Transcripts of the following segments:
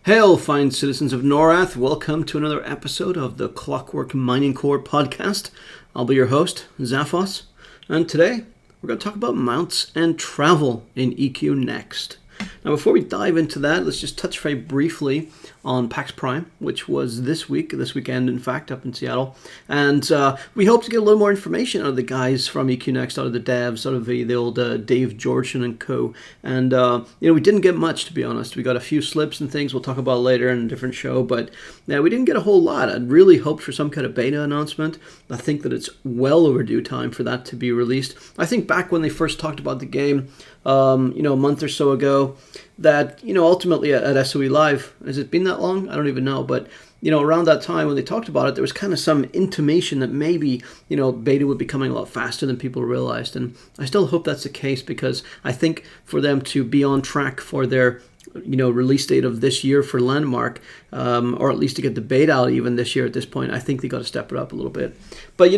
Hail, fine citizens of Norath. Welcome to another episode of the Clockwork Mining Corp Podcast. I'll be your host, Zaphos, and today we're going to talk about mounts and travel in EQNexus. Now, before we dive into that, let's just touch very briefly on PAX Prime, which was this weekend, in fact, up in Seattle. And we hope to get a little more information out of the guys from EQNexus, out of the devs, out of the old Dave Georgian and co. And, we didn't get much, to be honest. We got a few slips and things we'll talk about later in a different show, but we didn't get a whole lot. I'd really hoped for some kind of beta announcement. I think that it's well overdue time for that to be released. I think back when they first talked about the game, a month or so ago, that, ultimately at SOE Live, has it been that long? I don't even know, but, around that time when they talked about it, there was kind of some intimation that maybe, beta would be coming a lot faster than people realized, and I still hope that's the case, because I think for them to be on track for their release date of this year for Landmark, or at least to get the beta out even this year at this point, I think they got to step it up a little bit. But,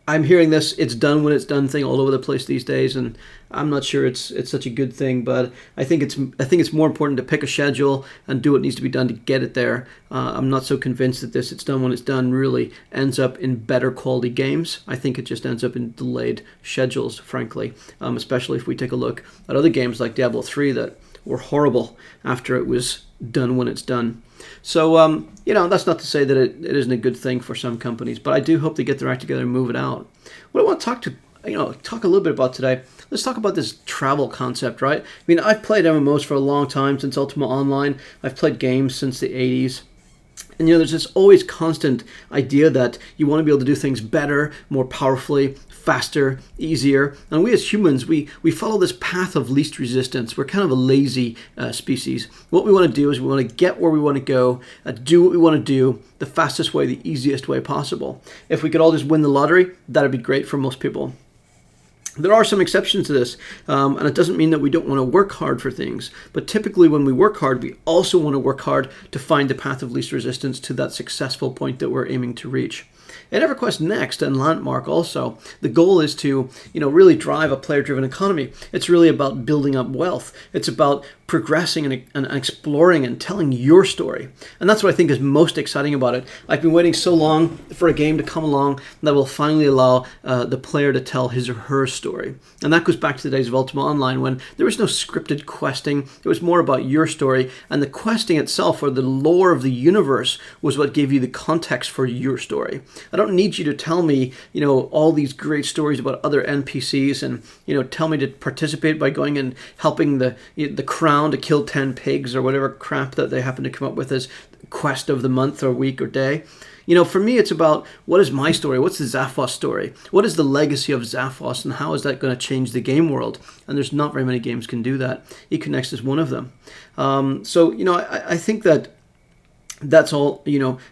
I'm hearing this "it's done when it's done" thing all over the place these days, and I'm not sure it's such a good thing. But I think it's more important to pick a schedule and do what needs to be done to get it there. I'm not so convinced that "it's done when it's done" really ends up in better quality games. I think it just ends up in delayed schedules, frankly. Especially if we take a look at other games like Diablo 3 that were horrible after it was done when it's done. So, that's not to say that it isn't a good thing for some companies, but I do hope they get their act together and move it out. What I want to talk a little bit about today, let's talk about this travel concept, right? I mean, I've played MMOs for a long time, since Ultima Online. I've played games since the 80s. And, there's this always constant idea that you want to be able to do things better, more powerfully, faster, easier. And we as humans, we follow this path of least resistance. We're kind of a lazy species. What we want to do is we want to get where we want to go, do what we want to do the fastest way, the easiest way possible. If we could all just win the lottery, that'd be great for most people. There are some exceptions to this, and it doesn't mean that we don't want to work hard for things. But typically when we work hard, we also want to work hard to find the path of least resistance to that successful point that we're aiming to reach. At Everquest Next and Landmark also, the goal is to, really drive a player-driven economy. It's really about building up wealth. It's about progressing and exploring and telling your story. And that's what I think is most exciting about it. I've been waiting so long for a game to come along that will finally allow the player to tell his or her story. And that goes back to the days of Ultima Online, when there was no scripted questing. It was more about your story, and the questing itself, or the lore of the universe, was what gave you the context for your story. I don't need you to tell me, all these great stories about other NPCs and, tell me to participate by going and helping the crown to kill 10 pigs or whatever crap that they happen to come up with as quest of the month or week or day. For me, it's about, what is my story? What's the Zaphos story? What is the legacy of Zaphos, and how is that going to change the game world? And there's not very many games can do that. EQNexus is one of them. I think that that's all,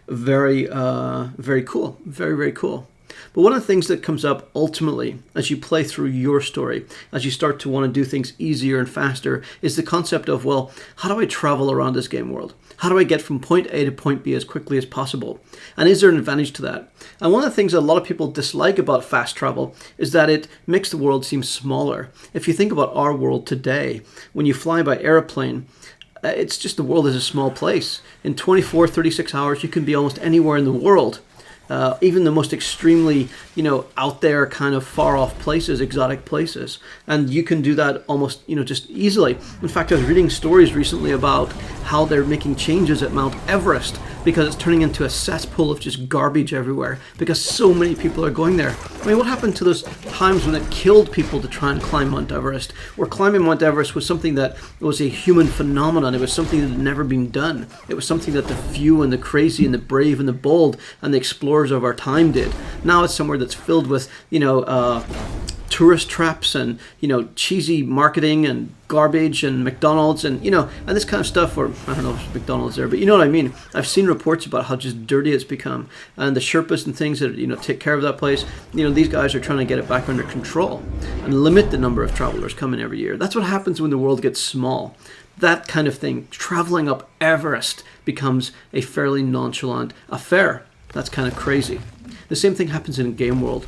very, very cool. Very, very cool. But one of the things that comes up ultimately as you play through your story, as you start to want to do things easier and faster, is the concept of, well, how do I travel around this game world? How do I get from point A to point B as quickly as possible? And is there an advantage to that? And one of the things that a lot of people dislike about fast travel is that it makes the world seem smaller. If you think about our world today, when you fly by airplane, it's just the world is a small place. In 24, 36 hours, you can be almost anywhere in the world. Even the most extremely, out there kind of far off places, exotic places. And you can do that almost, just easily. In fact, I was reading stories recently about how they're making changes at Mount Everest because it's turning into a cesspool of just garbage everywhere because so many people are going there. I mean, what happened to those times when it killed people to try and climb Mount Everest? Where climbing Mount Everest was something that was a human phenomenon. It was something that had never been done. It was something that the few and the crazy and the brave and the bold and the explorers of our time did. Now it's somewhere that's filled with, tourist traps and, cheesy marketing and garbage and McDonald's and, and this kind of stuff, or I don't know if it's McDonald's there, but you know what I mean. I've seen reports about how just dirty it's become, and the Sherpas and things that, take care of that place, these guys are trying to get it back under control and limit the number of travelers coming every year. That's what happens when the world gets small. That kind of thing, traveling up Everest, becomes a fairly nonchalant affair. That's kind of crazy. The same thing happens in a game world.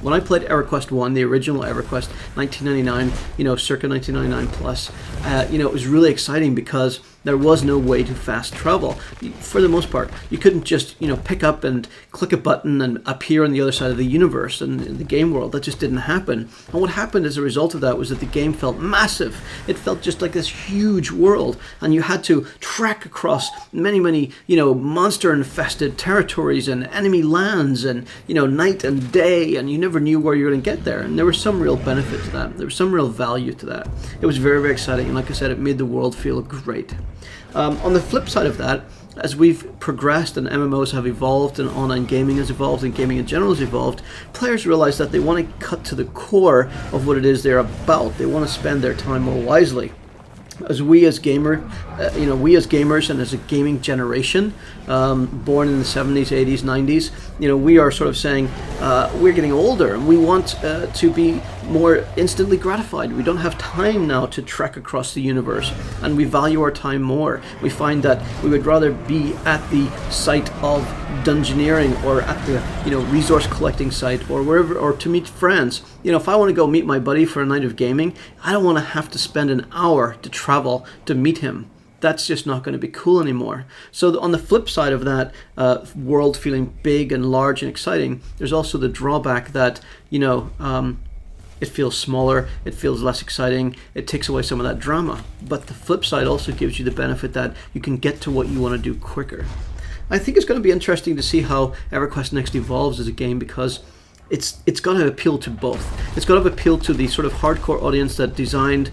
When I played EverQuest 1, the original EverQuest, 1999, circa 1999 plus, it was really exciting because there was no way to fast travel. For the most part, you couldn't just, pick up and click a button and appear on the other side of the universe and in the game world. That just didn't happen. And what happened as a result of that was that the game felt massive. It felt just like this huge world, and you had to trek across many, monster-infested territories and enemy lands and, night and day, and you never knew where you were going to get there. And there was some real benefit to that. There was some real value to that. It was very, very exciting, and like I said, it made the world feel great. On the flip side of that, as we've progressed and MMOs have evolved and online gaming has evolved and gaming in general has evolved, players realize that they want to cut to the core of what it is they're about. They want to spend their time more wisely. We as gamers and as a gaming generation, born in the 70s, 80s, 90s, we are sort of saying we're getting older and we want to be more instantly gratified. We don't have time now to trek across the universe, and we value our time more. We find that we would rather be at the site of dungeoneering or at the resource collecting site or wherever, or to meet friends. If I want to go meet my buddy for a night of gaming, I don't want to have to spend an hour to travel to meet him. That's just not going to be cool anymore. So on the flip side of that world feeling big and large and exciting, there's also the drawback that it feels smaller, it feels less exciting, it takes away some of that drama. But the flip side also gives you the benefit that you can get to what you want to do quicker. I think it's going to be interesting to see how Everquest Next evolves as a game, because it's got to appeal to both. It's got to appeal to the sort of hardcore audience that designed,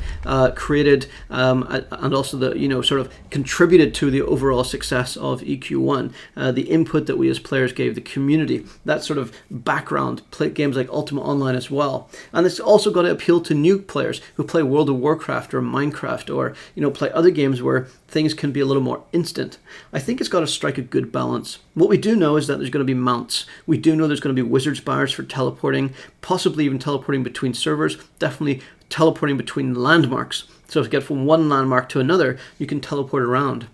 created, and also the sort of contributed to the overall success of EQ1. The input that we as players gave the community, that sort of background, play games like Ultima Online as well. And it's also got to appeal to new players who play World of Warcraft or Minecraft or play other games where things can be a little more instant. I think it's got to strike a good balance. What we do know is that there's going to be mounts. We do know there's going to be wizard's bars for teleporting, possibly even teleporting between servers, definitely teleporting between landmarks. So to get from one landmark to another, you can teleport around.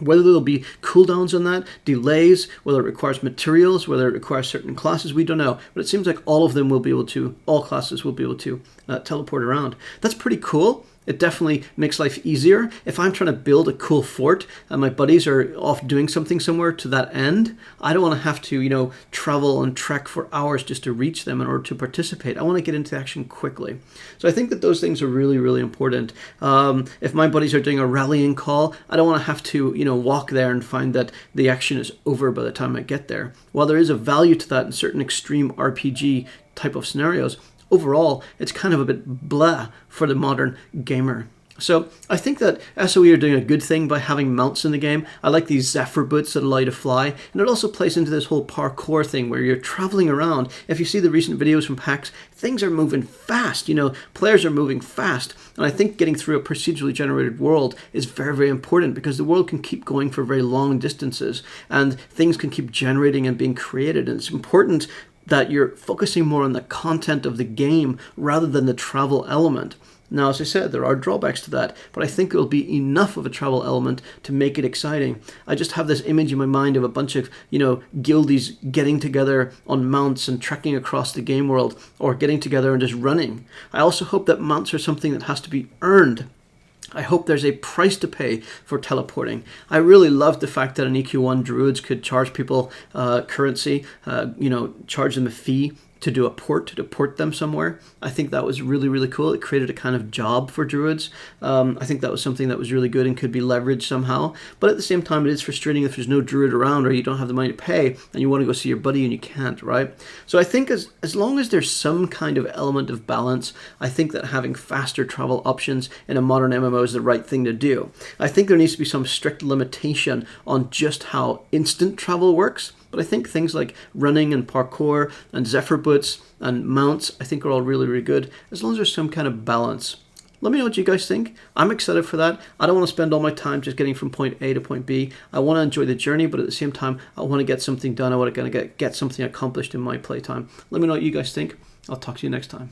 Whether there'll be cooldowns on that, delays, whether it requires materials, whether it requires certain classes, we don't know. But it seems like all classes will be able to teleport around. That's pretty cool. It definitely makes life easier. If I'm trying to build a cool fort and my buddies are off doing something somewhere to that end, I don't want to have to, travel and trek for hours just to reach them in order to participate. I want to get into action quickly. So I think that those things are really, really important. If my buddies are doing a rallying call, I don't want to have to, walk there and find that the action is over by the time I get there. While there is a value to that in certain extreme RPG type of scenarios, overall, it's kind of a bit blah for the modern gamer. So I think that SOE are doing a good thing by having mounts in the game. I like these Zephyr boots that allow you to fly, and it also plays into this whole parkour thing where you're traveling around. If you see the recent videos from PAX, things are moving fast, players are moving fast, and I think getting through a procedurally generated world is very, very important, because the world can keep going for very long distances, and things can keep generating and being created, and it's important that you're focusing more on the content of the game rather than the travel element. Now, as I said, there are drawbacks to that, but I think there'll be enough of a travel element to make it exciting. I just have this image in my mind of a bunch of, guildies getting together on mounts and trekking across the game world, or getting together and just running. I also hope that mounts are something that has to be earned. I hope there's a price to pay for teleporting. I really loved the fact that in EQ1 druids could charge people currency, charge them a fee to do a port, to deport them somewhere. I think that was really, really cool. It created a kind of job for druids. I think that was something that was really good and could be leveraged somehow. But at the same time, it is frustrating if there's no druid around or you don't have the money to pay and you want to go see your buddy and you can't, right? So I think as long as there's some kind of element of balance, I think that having faster travel options in a modern MMO is the right thing to do. I think there needs to be some strict limitation on just how instant travel works. But I think things like running and parkour and Zephyr boots and mounts, I think are all really, really good, as long as there's some kind of balance. Let me know what you guys think. I'm excited for that. I don't want to spend all my time just getting from point A to point B. I want to enjoy the journey, but at the same time, I want to get something done. I want to get something accomplished in my playtime. Let me know what you guys think. I'll talk to you next time.